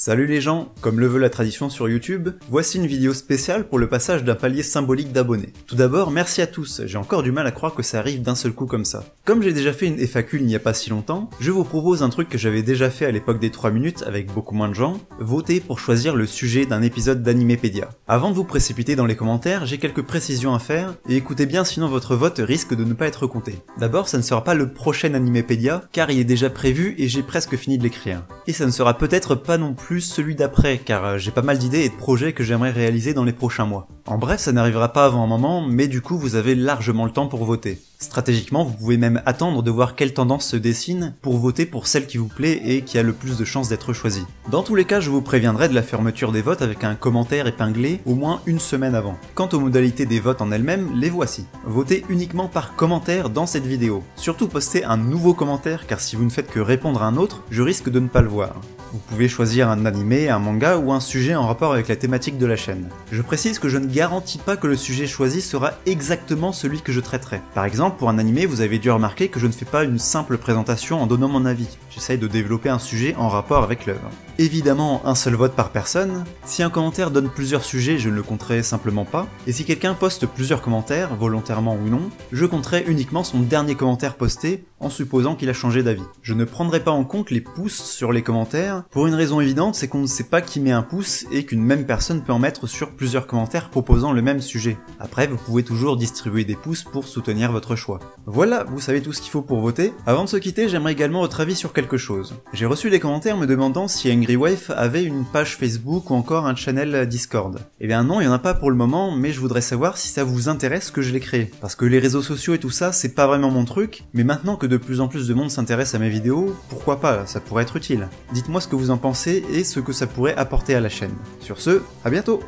Salut les gens, comme le veut la tradition sur YouTube, voici une vidéo spéciale pour le passage d'un palier symbolique d'abonnés. Tout d'abord, merci à tous, j'ai encore du mal à croire que ça arrive d'un seul coup comme ça. Comme j'ai déjà fait une FAQ il n'y a pas si longtemps, je vous propose un truc que j'avais déjà fait à l'époque des 3 minutes avec beaucoup moins de gens, voter pour choisir le sujet d'un épisode d'Animépédia. Avant de vous précipiter dans les commentaires, j'ai quelques précisions à faire, et écoutez bien sinon votre vote risque de ne pas être compté. D'abord, ça ne sera pas le prochain Animépédia, car il est déjà prévu et j'ai presque fini de l'écrire. Et ça ne sera peut-être pas non plus celui d'après, car j'ai pas mal d'idées et de projets que j'aimerais réaliser dans les prochains mois. En bref, ça n'arrivera pas avant un moment, mais du coup vous avez largement le temps pour voter. Stratégiquement, vous pouvez même attendre de voir quelle tendance se dessine pour voter pour celle qui vous plaît et qui a le plus de chances d'être choisie. Dans tous les cas, je vous préviendrai de la fermeture des votes avec un commentaire épinglé au moins une semaine avant. Quant aux modalités des votes en elles-mêmes, les voici. Votez uniquement par commentaire dans cette vidéo. Surtout postez un nouveau commentaire, car si vous ne faites que répondre à un autre, je risque de ne pas le voir. Vous pouvez choisir un animé, un manga ou un sujet en rapport avec la thématique de la chaîne. Je précise que je ne garantis pas que le sujet choisi sera exactement celui que je traiterai. Par exemple, pour un animé, vous avez dû remarquer que je ne fais pas une simple présentation en donnant mon avis. J'essaye de développer un sujet en rapport avec l'œuvre. Évidemment, un seul vote par personne. Si un commentaire donne plusieurs sujets, je ne le compterai simplement pas. Et si quelqu'un poste plusieurs commentaires, volontairement ou non, je compterai uniquement son dernier commentaire posté, en supposant qu'il a changé d'avis. Je ne prendrai pas en compte les pouces sur les commentaires, pour une raison évidente, c'est qu'on ne sait pas qui met un pouce et qu'une même personne peut en mettre sur plusieurs commentaires proposant le même sujet. Après, vous pouvez toujours distribuer des pouces pour soutenir votre choix. Voilà, vous savez tout ce qu'il faut pour voter. Avant de se quitter, j'aimerais également votre avis sur quelque chose. J'ai reçu des commentaires me demandant si Angry Wife avait une page Facebook ou encore un channel Discord. Eh bien non, il n'y en a pas pour le moment, mais je voudrais savoir si ça vous intéresse que je l'ai créé. Parce que les réseaux sociaux et tout ça, c'est pas vraiment mon truc, mais maintenant que de plus en plus de monde s'intéresse à mes vidéos, pourquoi pas, ça pourrait être utile. Dites-moi ce que vous en pensez et ce que ça pourrait apporter à la chaîne. Sur ce, à bientôt!